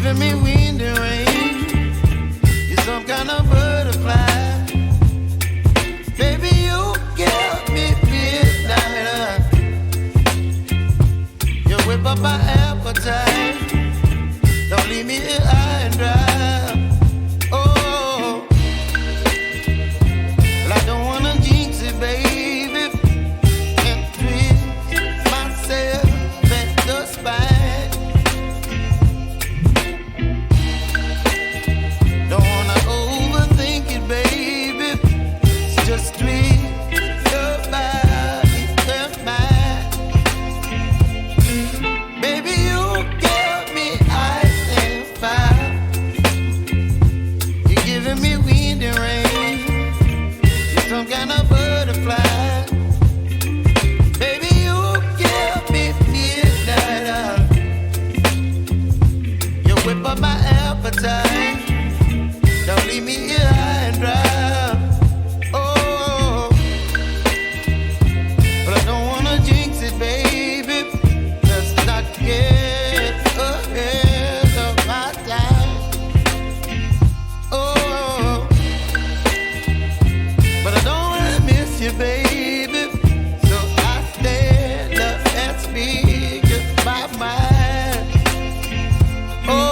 giving me wind and rain. You're some kind of butterfly. Baby, you give me midnight. You whip up my appetite. Don't leave me here high and dry. Oh, well, I don't wanna jinx it, baby, and twist myself at the spine. Don't wanna overthink it, baby. It's just twist your body and mine. Baby, you give me ice and fire. You're giving me wind and rain. You're some kind of butterfly. Baby, you give me midnight. You whip up my appetite. Don't leave me here high and dry. Oh, but I don't wanna jinx it, baby. Let's not get ahead of my time. Oh, but I don't wanna miss you, baby. So I stand up and speak my mind. Oh.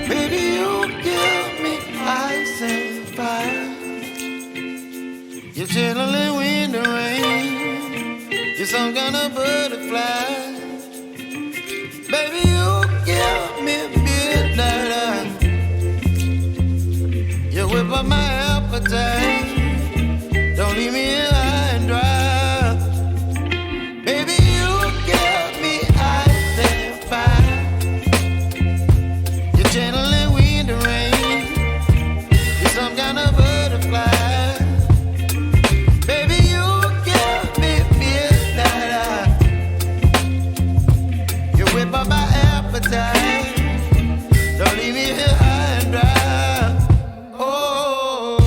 Baby, you give me ice and fire. You're chilling wind and rain. You're some kind of butterfly. Baby, you give me midnight. You whip up my appetite. Don't leave me here high and dry. Baby, you give me ice and fire. You're channeling wind and rain. You're some kind of butterfly. Baby, you give me midnight. You whip up my appetite. Don't leave me here high and dry. Oh.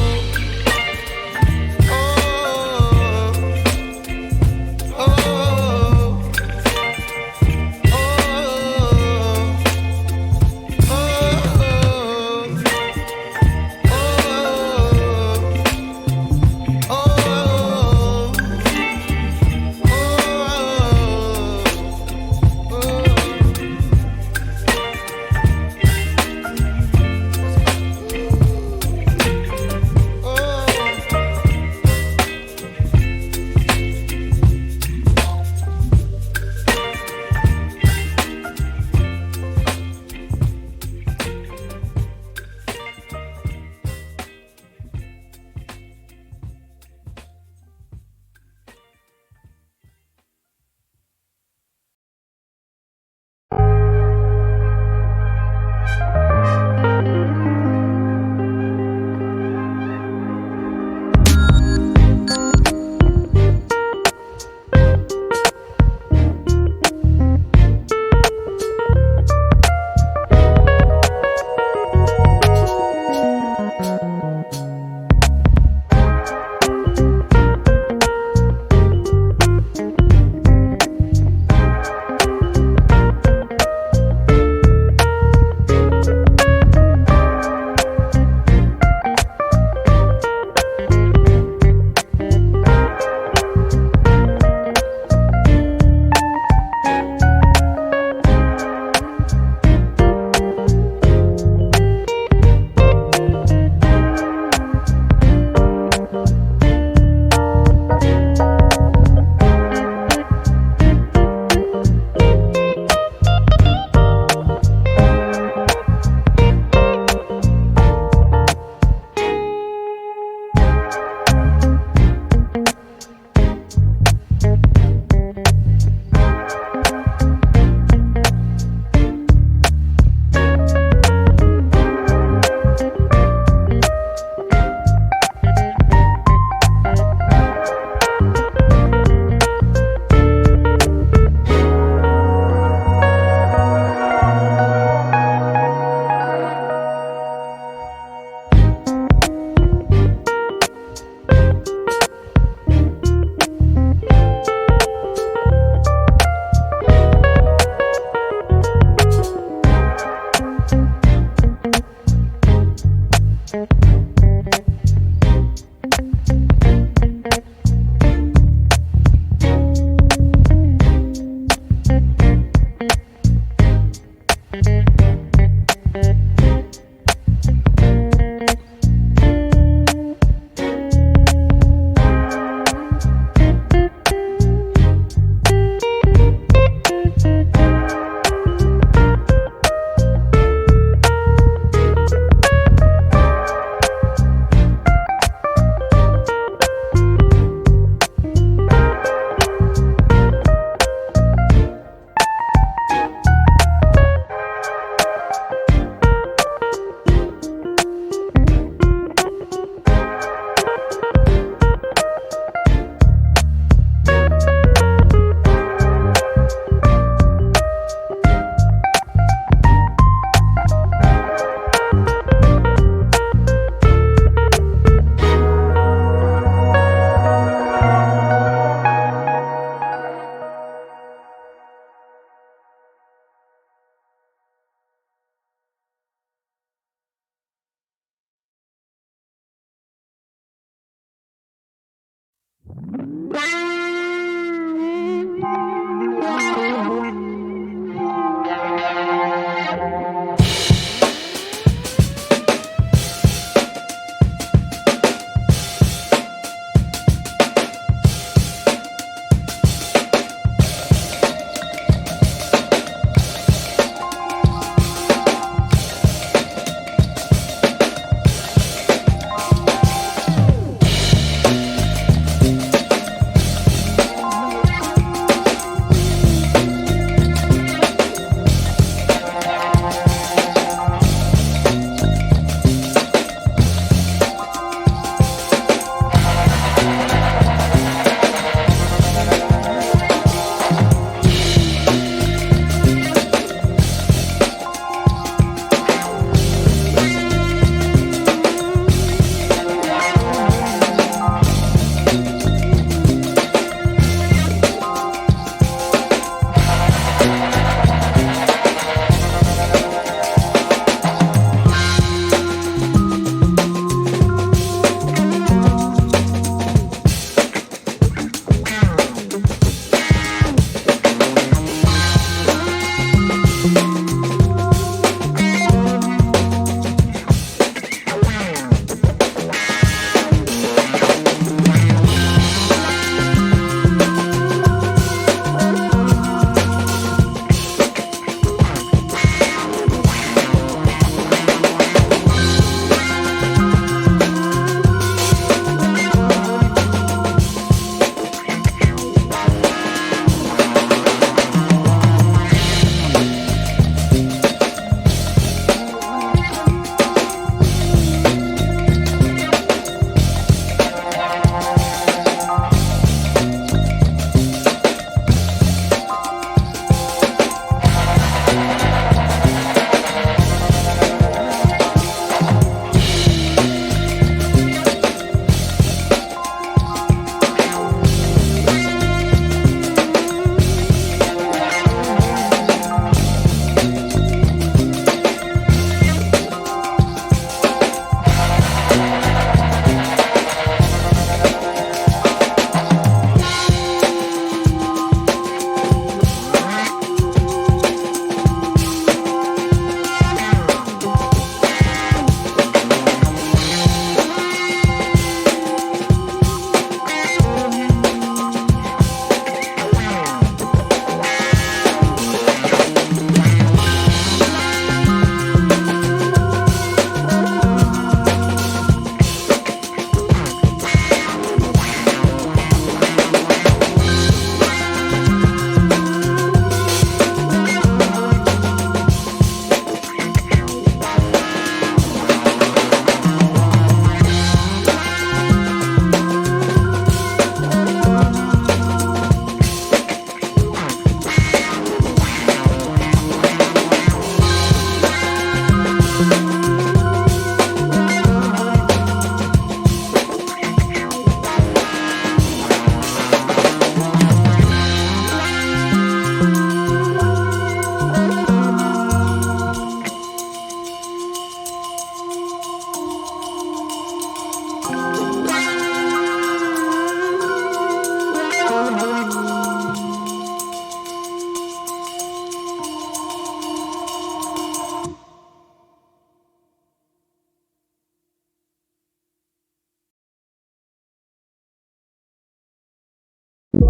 I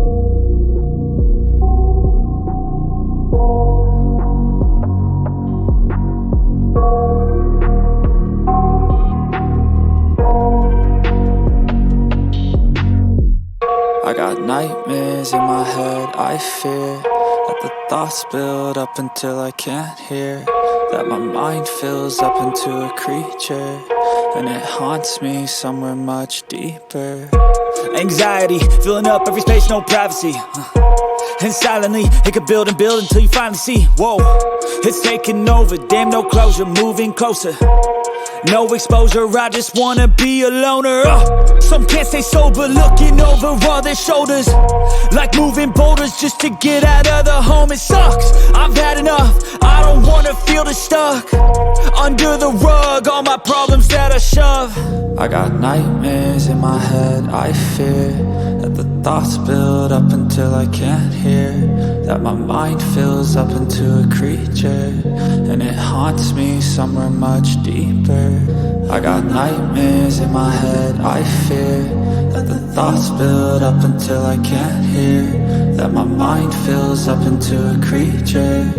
got nightmares in my head, I fear that the thoughts build up until I can't hear, that my mind fills up into a creature, and it haunts me somewhere much deeper. Anxiety, filling up every space, no privacy. And silently, it could build and build until you finally see, whoa, it's taking over, damn no closure, moving closer. No exposure, I just wanna be a loner. Some can't stay sober, looking over all their shoulders, like moving boulders just to get out of the home. It sucks, I've had enough, I don't wanna feel the stuck under the rug, all my problems that I shove. I got nightmares in my head, I fear that the thoughts build up until I can't hear, that my mind fills up into a creature, and it haunts me somewhere much deeper. I got nightmares in my head, I fear that the thoughts build up until I can't hear, that my mind fills up into a creature,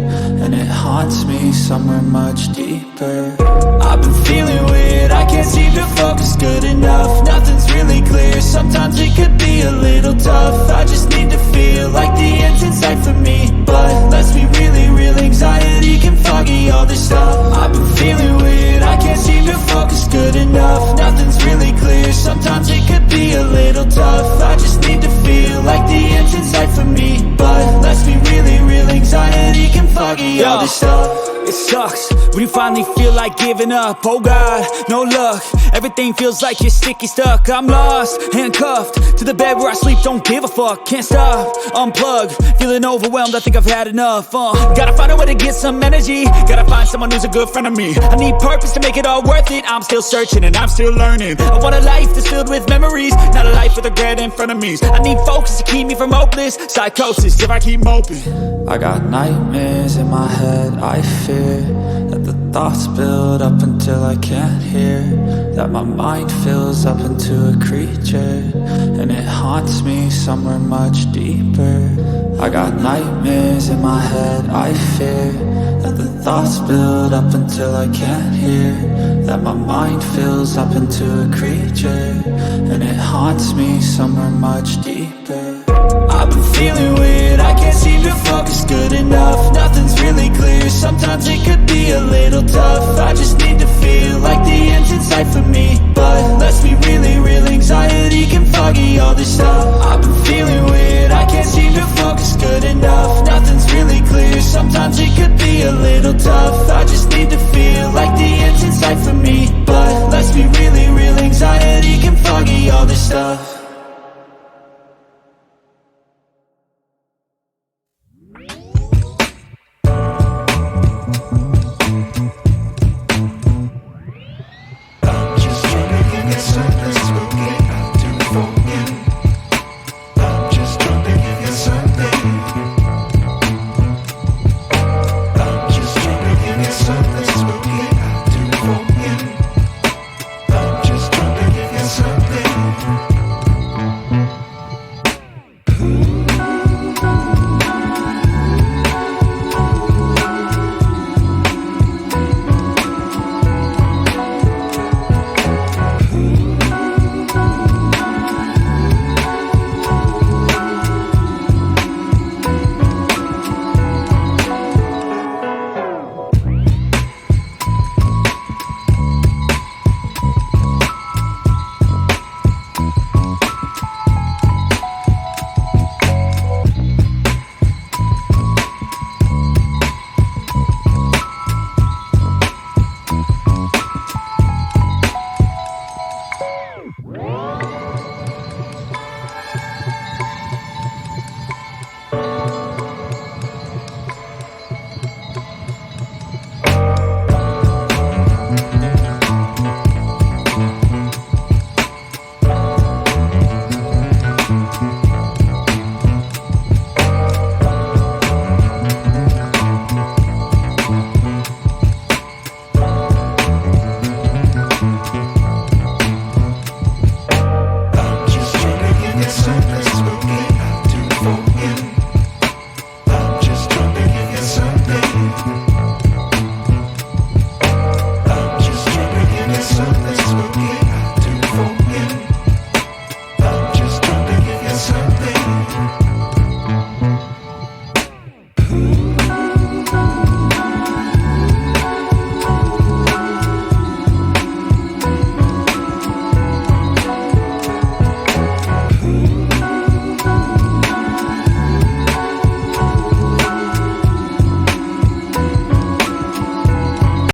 and it haunts me somewhere much deeper. I've been feeling weird, I can't seem to focus good enough. Nothing's really clear, sometimes it could be a little tough. I just need to feel like the end's in sight for me, but let's be really real, anxiety can foggy all this stuff. I've been feeling weird, I can't seem to focus good enough. Nothing's really clear, sometimes it could be a little tough. I just need to feel like the end's in sight for me, but let's be really real, anxiety can foggy all this stuff. It sucks when you finally feel like giving up. Oh God, no luck, everything feels like you're sticky stuck. I'm lost, handcuffed to the bed where I sleep, don't give a fuck. Can't stop, unplug, feeling overwhelmed, I think I've had enough. Gotta find a way to get some energy, gotta find someone who's a good friend of me. I need purpose to make it all worth it, I'm still searching and I'm still learning. I want a life that's filled with memories, not a life with regret in front of me. I need focus to keep me from hopeless psychosis if I keep moping. I got nightmares in my head, I fear that the thoughts build up until I can't hear, that my mind fills up into a creature, and it haunts me somewhere much deeper. I got nightmares in my head, I fear that the thoughts build up until I can't hear, that my mind fills up into a creature, and it haunts me somewhere much deeper. I've been feeling weird, I can't seem to focus good enough. Nothing's really clear, sometimes it could be a little tough. I just need to feel like the end's in sight for me, but let's be really real, anxiety can foggy all this stuff. I've been feeling weird, I can't seem to focus good enough. Nothing's really clear, sometimes it could be a little tough. I just need to feel like the end's in sight for me, but let's be really real, anxiety can foggy all this stuff. okay.